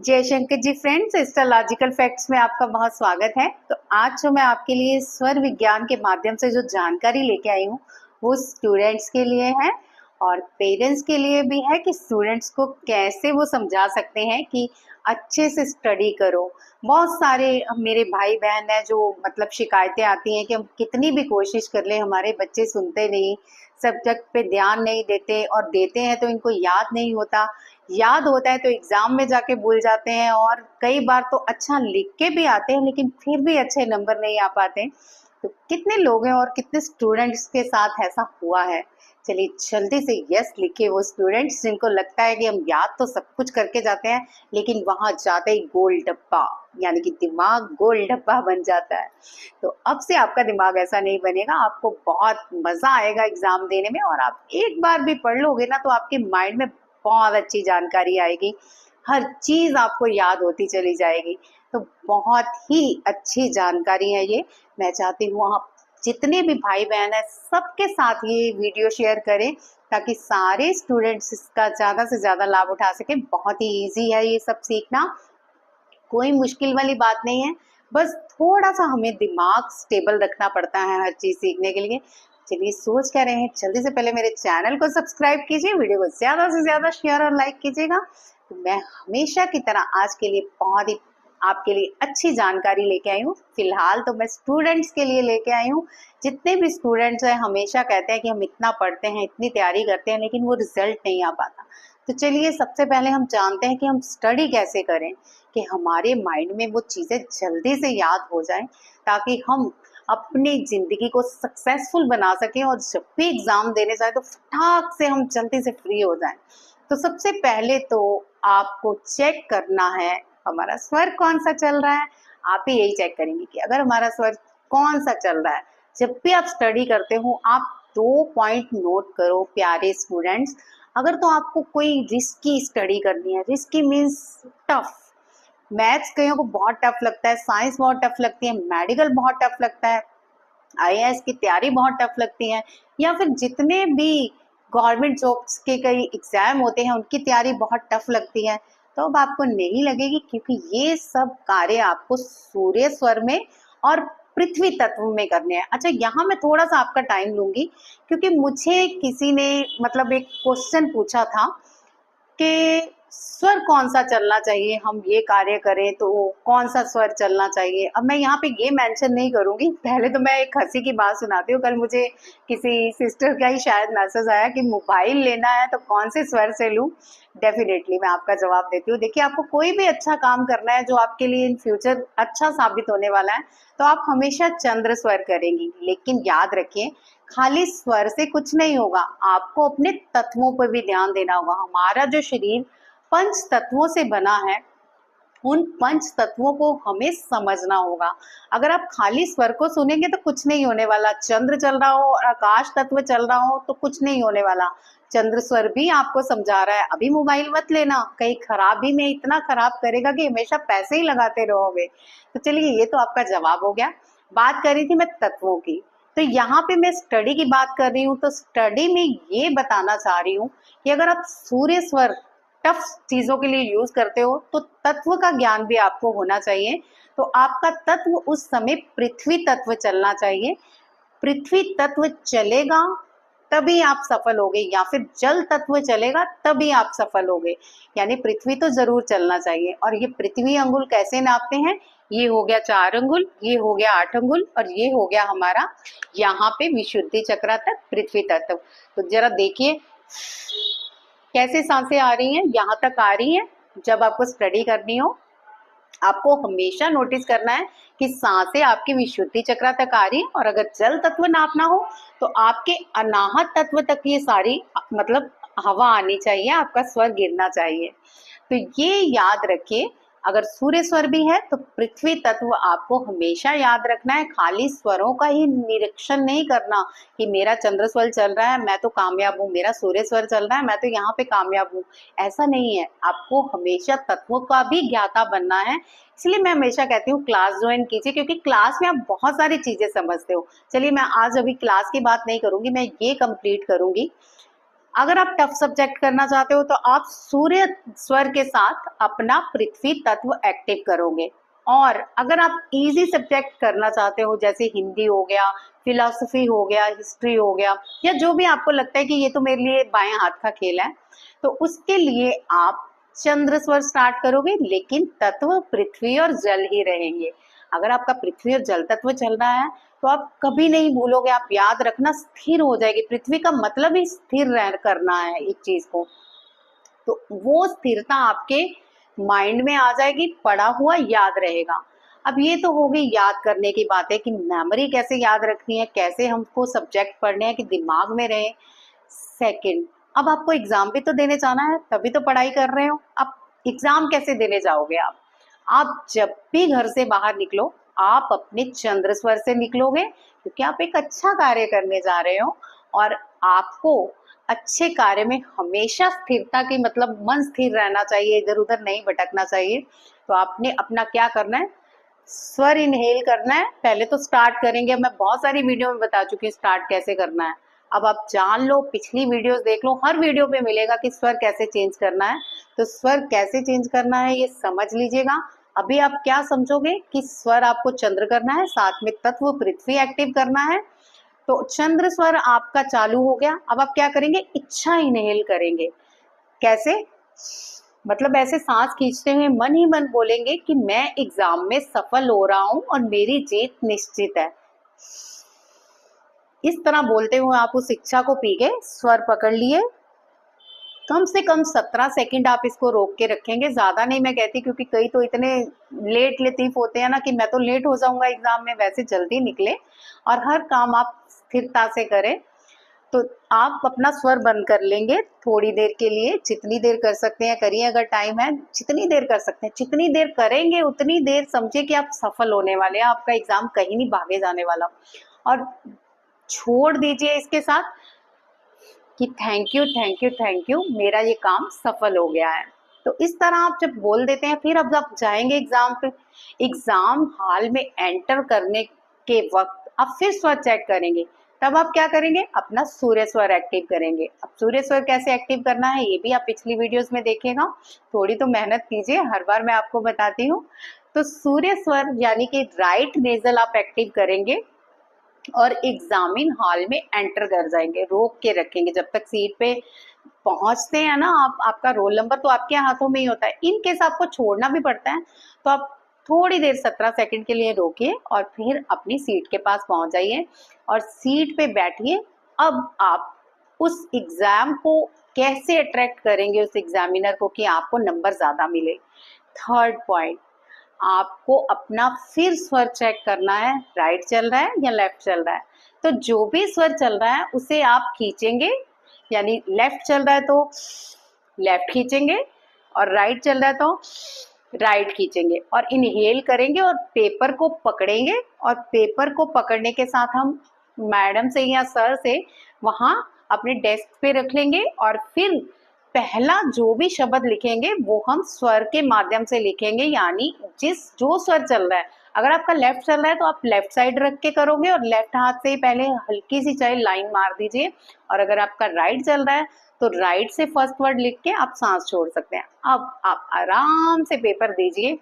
जय Shankar ji friends, astrological facts में आपका बहुत स्वागत है। तो आज जो मैं आपके लिए स्वर विज्ञान के माध्यम से जो जानकारी लेके आई हूँ वो स्टूडेंट्स के लिए है और पेरेंट्स के लिए भी है कि स्टूडेंट्स को कैसे वो समझा सकते हैं कि अच्छे से स्टडी करो। बहुत सारे मेरे भाई बहन हैं जो मतलब शिकायतें आती हैं कि हम कितनी भी कोशिश कर ले हमारे बच्चे सुनते नहीं, सब्जेक्ट पे ध्यान नहीं देते और देते हैं तो इनको याद नहीं होता, याद होता है तो एग्जाम में जाके भूल जाते हैं और कई बार तो अच्छा लिख के भी आते हैं लेकिन फिर भी अच्छे नंबर नहीं आ पाते। तो कितने लोग हैं और कितने स्टूडेंट्स के साथ ऐसा हुआ है। चलिए जल्दी से यस लिखे वो स्टूडेंट्स जिनको लगता है कि हम याद तो सब कुछ करके जाते हैं लेकिन वहां जाते ही गोल डब्बा यानी कि दिमाग गोल डब्बा बन जाता है। तो अब से आपका दिमाग ऐसा नहीं बनेगा, आपको बहुत मजा आएगा एग्जाम देने में और आप एक बार भी पढ़ लोगे ना तो आपके माइंड में बहुत अच्छी जानकारी आएगी, हर चीज आपको याद होती चली जाएगी। तो बहुत ही अच्छी जानकारी है ये। मैं चाहती हूँ आप जितने भी भाई बहन है सबके साथ ये वीडियो शेयर करें ताकि सारे स्टूडेंट्स इसका ज्यादा से ज्यादा लाभ उठा सके। बहुत ही इजी है ये सब सीखना, कोई मुश्किल वाली बात नहीं है, बस थोड़ा सा हमें दिमाग स्टेबल रखना पड़ता है हर चीज सीखने के लिए। चलिए सोच क्या रहे हैं, जल्दी से पहले मेरे चैनल को सब्सक्राइब कीजिए, वीडियो को ज्यादा से ज्यादा शेयर और लाइक कीजिएगा। तो मैं हमेशा की तरह आज के लिए बहुत ही आपके लिए अच्छी जानकारी लेके आई हूँ। फिलहाल तो मैं स्टूडेंट्स के लिए लेके आई हूँ। जितने भी स्टूडेंट्स हैं हमेशा कहते हैं कि हम इतना पढ़ते हैं इतनी तैयारी करते हैं लेकिन वो रिजल्ट नहीं आ पाता। तो चलिए सबसे पहले हम जानते हैं कि हम स्टडी कैसे करें कि हमारे माइंड में वो चीज़ें जल्दी से याद हो जाएं ताकि हम अपनी ज़िंदगी को सक्सेसफुल बना सकें और जब भी एग्ज़ाम देने जाए तो फटाक से हम जल्दी से फ्री हो जाएं। तो सबसे पहले तो आपको चेक करना है हमारा स्वर कौन सा चल रहा है। आप ही यही चेक करेंगे कि अगर हमारा स्वर कौन सा चल रहा है। जब भी आप स्टडी करते हो आप 2 पॉइंट नोट करो प्यारे स्टूडेंट्स। अगर तो आपको कोई रिस्की स्टडी करनी है, रिस्की मीन्स टफ, मैथ्स कईयों को बहुत टफ लगता है, साइंस बहुत टफ लगती है, मेडिकल बहुत टफ लगता है, आईएएस की तैयारी बहुत टफ लगती है, या फिर जितने भी गवर्नमेंट जॉब्स के कई एग्जाम होते हैं उनकी तैयारी बहुत टफ लगती है, तो अब आपको नहीं लगेगी क्योंकि ये सब कार्य आपको सूर्य स्वर में और पृथ्वी तत्व में करने हैं। अच्छा यहाँ मैं थोड़ा सा आपका टाइम लूंगी क्योंकि मुझे किसी ने मतलब एक क्वेश्चन पूछा था कि स्वर कौन सा चलना चाहिए, हम ये कार्य करें तो कौन सा स्वर चलना चाहिए। अब मैं यहाँ पे ये मेंशन नहीं करूंगी, पहले तो मैं एक हंसी की बात सुनाती हूँ। कल मुझे किसी सिस्टर का ही शायद मैसेज आया कि मोबाइल लेना है तो कौन से स्वर से लूँ। डेफिनेटली मैं आपका जवाब देती हूँ। देखिए आपको कोई भी अच्छा काम करना है जो आपके लिए इन फ्यूचर अच्छा साबित होने वाला है तो आप हमेशा चंद्र स्वर करेंगी, लेकिन याद रखिए खाली स्वर से कुछ नहीं होगा, आपको अपने तत्वों पर भी ध्यान देना होगा। हमारा जो शरीर पंच तत्वों से बना है उन पंच तत्वों को हमें समझना होगा। अगर आप खाली स्वर को सुनेंगे तो कुछ नहीं होने वाला, चंद्र चल रहा हो और आकाश तत्व चल रहा हो तो कुछ नहीं होने वाला। चंद्र स्वर भी आपको समझा रहा है अभी मोबाइल मत लेना, कहीं खराबी में इतना खराब करेगा कि हमेशा पैसे ही लगाते रहोगे। तो चलिए ये तो आपका जवाब हो गया। बात कर रही थी मैं तत्वों की, तो यहाँ पे मैं स्टडी की बात कर रही हूँ। तो स्टडी में ये बताना चाह रही हूँ कि अगर आप सूर्य स्वर टफ चीजों के लिए यूज करते हो तो तत्व का ज्ञान भी आपको होना चाहिए। तो आपका तत्व उस समय पृथ्वी तत्व चलना चाहिए। पृथ्वी तत्व चलेगा तभी आप सफल होगे, या फिर जल तत्व चलेगा तभी आप सफल होगे। यानी पृथ्वी तो जरूर चलना चाहिए। और ये पृथ्वी अंगुल कैसे नापते हैं, ये हो गया 4 अंगुल, ये हो गया 8 अंगुल और ये हो गया हमारा यहाँ पे विशुद्धि चक्र तक पृथ्वी तत्व। तो जरा देखिए कैसे सांसें आ रही हैं, यहाँ तक आ रही हैं। जब आपको स्टडी करनी हो आपको हमेशा नोटिस करना है कि सांसें आपकी विशुद्धि चक्र तक आ रही है। और अगर जल तत्व नापना हो तो आपके अनाहत तत्व तक ये सारी मतलब हवा आनी चाहिए, आपका स्वर गिरना चाहिए। तो ये याद रखिए। अगर सूर्य स्वर भी है तो पृथ्वी तत्व आपको हमेशा याद रखना है। खाली स्वरों का ही निरीक्षण नहीं करना कि मेरा चंद्र स्वर चल रहा है मैं तो कामयाब हूँ, मेरा सूर्य स्वर चल रहा है मैं तो यहाँ पे कामयाब हूँ, ऐसा नहीं है। आपको हमेशा तत्वों का भी ज्ञाता बनना है। इसलिए मैं हमेशा कहती हूँ क्लास ज्वाइन कीजिए क्योंकि क्लास में आप बहुत सारी चीजें समझते हो। चलिए मैं आज अभी क्लास की बात नहीं करूंगी, मैं ये कंप्लीट करूंगी अगर आप टफ सब्जेक्ट करना चाहते हो तो आप सूर्य स्वर के साथ अपना पृथ्वी तत्व एक्टिव करोगे। और अगर आप इजी सब्जेक्ट करना चाहते हो जैसे हिंदी हो गया, फिलॉसफी हो गया, हिस्ट्री हो गया, या जो भी आपको लगता है कि ये तो मेरे लिए बाएं हाथ का खेल है, तो उसके लिए आप चंद्र स्वर स्टार्ट करोगे, लेकिन तत्व पृथ्वी और जल ही रहेंगे। अगर आपका पृथ्वी और जल तत्व चल रहा है तो आप कभी नहीं भूलोगे, आप याद रखना, स्थिर हो जाएगी। पृथ्वी का मतलब ही स्थिर रह करना है एक चीज को, तो वो स्थिरता आपके माइंड में आ जाएगी, पढ़ा हुआ याद रहेगा। अब ये तो हो गई याद करने की बात है कि मेमोरी कैसे याद रखनी है, कैसे हमको सब्जेक्ट पढ़ने हैं कि दिमाग में रहे। सेकंड, अब आपको एग्जाम भी तो देने जाना है, तभी तो पढ़ाई कर रहे हो। अब एग्जाम कैसे देने जाओगे आप जब भी घर से बाहर निकलो आप अपने चंद्र स्वर से निकलोगे, क्योंकि आप एक अच्छा कार्य करने जा रहे हो और आपको अच्छे कार्य में हमेशा स्थिरता की, मतलब मन स्थिर रहना चाहिए, इधर उधर नहीं भटकना चाहिए। तो आपने अपना क्या करना है, स्वर इनहेल करना है। पहले तो स्टार्ट करेंगे, मैं बहुत सारी वीडियो में बता चुकी हूँ स्टार्ट कैसे करना है। अब आप जान लो, पिछली वीडियोस देख लो, हर वीडियो पे मिलेगा कि स्वर कैसे चेंज करना है। तो स्वर कैसे चेंज करना है ये समझ लीजिएगा। अभी आप क्या समझोगे कि स्वर आपको चंद्र करना है, साथ में तत्व पृथ्वी एक्टिव करना है। तो चंद्र स्वर आपका चालू हो गया। अब आप क्या करेंगे, इच्छा इनहेल करेंगे। कैसे, मतलब ऐसे सांस खींचते हुए मन ही मन बोलेंगे कि मैं एग्जाम में सफल हो रहा हूं और मेरी जीत निश्चित है। इस तरह बोलते हुए आप उस इच्छा को पी गए, स्वर पकड़ लिए। कम से कम 17 सेकंड आप इसको रोक के रखेंगे, ज्यादा नहीं मैं कहती, क्योंकि कई तो इतने लेट लतीफ होते हैं ना कि मैं तो लेट हो जाऊंगा एग्जाम में, वैसे जल्दी निकले और हर काम आप स्थिरता से करें। तो आप अपना स्वर बंद कर लेंगे थोड़ी देर के लिए, जितनी देर कर सकते हैं करिए, अगर टाइम है जितनी देर कर सकते हैं, जितनी देर करेंगे उतनी देर समझिए कि आप सफल होने वाले हैं, आपका एग्जाम कहीं नहीं भागे जाने वाला। और छोड़ दीजिए इसके साथ कि thank you thank you thank you, मेरा ये काम सफल हो गया है। तो इस तरह आप जब बोल देते हैं, फिर अब आप जाएंगे एग्जाम पे, एग्जाम हॉल में एंटर करने के वक्त आप फिर स्वर चेक करेंगे। तब आप क्या करेंगे, अपना सूर्य स्वर एक्टिव करेंगे। अब सूर्य स्वर कैसे एक्टिव करना है ये भी आप पिछली वीडियोस में देखेगा, थोड़ी तो मेहनत कीजिए, हर बार मैं आपको बताती हूँ। तो सूर्य स्वर यानी कि राइट नेजल आप एक्टिव करेंगे और एग्जामिन हॉल में एंटर कर जाएंगे, रोक के रखेंगे जब तक सीट पे पहुंचते हैं ना आप। आपका रोल नंबर तो आपके हाथों में ही होता है, इन केस आपको छोड़ना भी पड़ता है तो आप थोड़ी देर 17 सेकंड के लिए रोकिए और फिर अपनी सीट के पास पहुंच जाइए और सीट पे बैठिए। अब आप उस एग्जाम को कैसे अट्रैक्ट करेंगे उस एग्जामिनर को कि आपको नंबर ज्यादा मिले। थर्ड पॉइंट, आपको अपना फिर स्वर चेक करना है, राइट चल रहा है या लेफ्ट चल रहा है। तो जो भी स्वर चल रहा है उसे आप खींचेंगे, यानी लेफ्ट चल रहा है तो लेफ्ट खींचेंगे और राइट चल रहा है तो राइट खींचेंगे और इनहेल करेंगे और पेपर को पकड़ेंगे। और पेपर को पकड़ने के साथ हम मैडम से या सर से वहां अपने डेस्क पे रख लेंगे और फिर पहला जो भी शब्द लिखेंगे वो हम स्वर के माध्यम से लिखेंगे, यानी जो स्वर चल रहा है, अगर आपका लेफ्ट चल रहा है तो आप लेफ्ट साइड रख के करोगे और लेफ्ट हाथ से ही पहले हल्की सी चाहे लाइन मार दीजिए। और अगर आपका राइट चल रहा है तो राइट से फर्स्ट वर्ड लिख के आप सांस छोड़ सकते हैं। अब आप आराम से पेपर दीजिए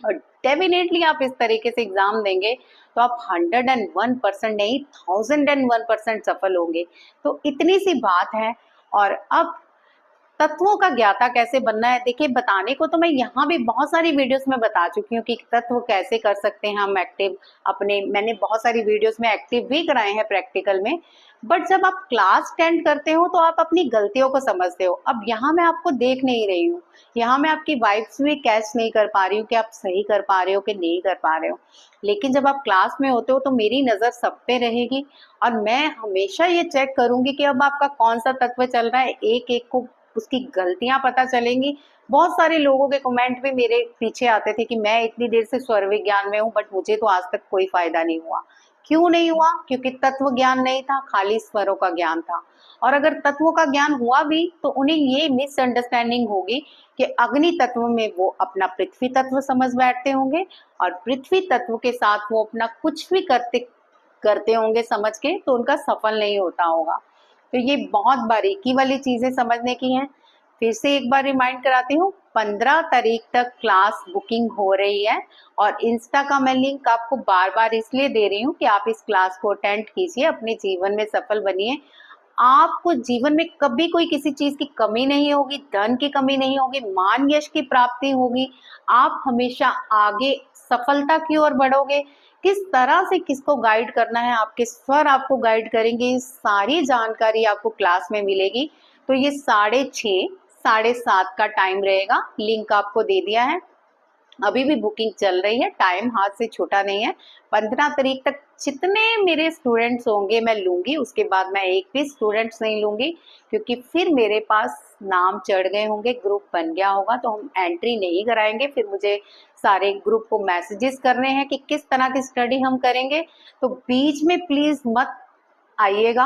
और डेफिनेटली आप इस तरीके से एग्जाम देंगे तो आप 101% नहीं 1001% सफल होंगे। तो इतनी सी बात है। और अब तत्वों का ज्ञाता कैसे बनना है, देखिए बताने को तो मैं यहाँ भी बहुत सारी वीडियोस में बता चुकी हूँ कि तत्व कैसे कर सकते हैं हम एक्टिव अपने, मैंने बहुत सारी वीडियोस में एक्टिव भी कराए हैं प्रैक्टिकल में। बट जब आप क्लास अटेंड करते हो तो आप अपनी गलतियों को समझते हो। अब यहाँ मैं आपको देख नहीं रही हूँ, यहाँ मैं आपकी वाइब्स भी कैच नहीं कर पा रही हूँ कि आप सही कर पा रहे हो कि नहीं कर पा रहे हो। लेकिन जब आप क्लास में होते हो तो मेरी नजर सब पे रहेगी और मैं हमेशा ये चेक करूंगी कि अब आपका कौन सा तत्व चल रहा है, एक एक को उसकी गलतियां पता चलेंगी। बहुत सारे लोगों के कमेंट भी मेरे पीछे आते थे कि मैं इतनी देर से स्वर विज्ञान में हूँ बट मुझे तो आज तक कोई फायदा नहीं हुआ। क्यों नहीं हुआ, क्योंकि तत्व ज्ञान नहीं था, खाली स्वरों का ज्ञान था। और अगर तत्वों का ज्ञान हुआ भी तो उन्हें ये मिसअंडरस्टैंडिंग होगी कि अग्नि तत्व में वो अपना पृथ्वी तत्व समझ बैठते होंगे और पृथ्वी तत्व के साथ वो अपना कुछ भी करते करते होंगे समझ के, तो उनका सफल नहीं होता होगा। तो ये बहुत बारीकी वाली चीजें समझने की हैं। फिर से एक बार रिमाइंड कराती हूँ, 15 तारीख तक क्लास बुकिंग हो रही है और इंस्टा का मैं लिंक आपको बार बार इसलिए दे रही हूँ कि आप इस क्लास को अटेंड कीजिए, अपने जीवन में सफल बनिए। आपको जीवन में कभी कोई किसी चीज की कमी नहीं होगी, धन की कमी नहीं होगी, मान यश की प्राप्ति होगी। आप हमेशा आगे सफलता की ओर बढ़ोगे। किस तरह से किसको गाइड करना है, आपके स्वर आपको गाइड करेंगे, ये सारी जानकारी आपको क्लास में मिलेगी। तो ये 6:30 7:30 का टाइम रहेगा, लिंक आपको दे दिया है। अभी भी बुकिंग चल रही है, टाइम हाथ से छूटा नहीं है। 15 तारीख तक जितने मेरे स्टूडेंट्स होंगे मैं लूंगी, उसके बाद मैं एक भी स्टूडेंट्स नहीं लूंगी, क्योंकि फिर मेरे पास नाम चढ़ गए होंगे, ग्रुप बन गया होगा, तो हम एंट्री नहीं कराएंगे। फिर मुझे सारे ग्रुप को मैसेजेस करने हैं कि किस तरह की स्टडी हम करेंगे, तो बीच में प्लीज मत आइएगा।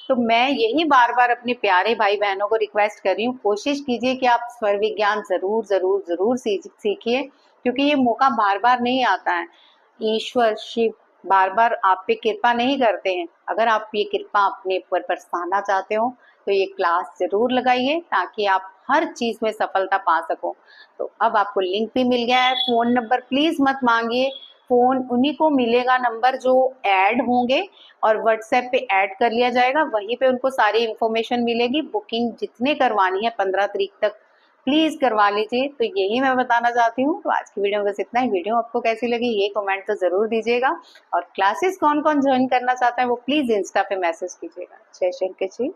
तो मैं यही बार बार अपने प्यारे भाई बहनों को रिक्वेस्ट कर रही हूँ, कोशिश कीजिए कि आप स्वर विज्ञान जरूर जरूर जरूर सीखिए, क्योंकि ये मौका बार बार नहीं आता है। ईश्वर शिव बार बार आप पे कृपा नहीं करते हैं। अगर आप ये कृपा अपने ऊपर बरसाना चाहते हो तो ये क्लास जरूर लगाइए, ताकि आप हर चीज में सफलता पा सको। तो अब आपको लिंक भी मिल गया है। फोन नंबर प्लीज मत मांगिए, फोन उन्हीं को मिलेगा नंबर जो ऐड होंगे, और व्हाट्सएप पे ऐड कर लिया जाएगा, वहीं पे उनको सारी इंफॉर्मेशन मिलेगी। बुकिंग जितने करवानी है 15 तारीख तक प्लीज करवा लीजिए। तो यही मैं बताना चाहती हूँ। तो आज की वीडियो में बस इतना ही। वीडियो आपको कैसी लगी ये कमेंट तो जरूर दीजिएगा, और क्लासेस कौन कौन ज्वाइन करना चाहता है वो प्लीज इंस्टा पे मैसेज कीजिएगा। जय शंकर जी।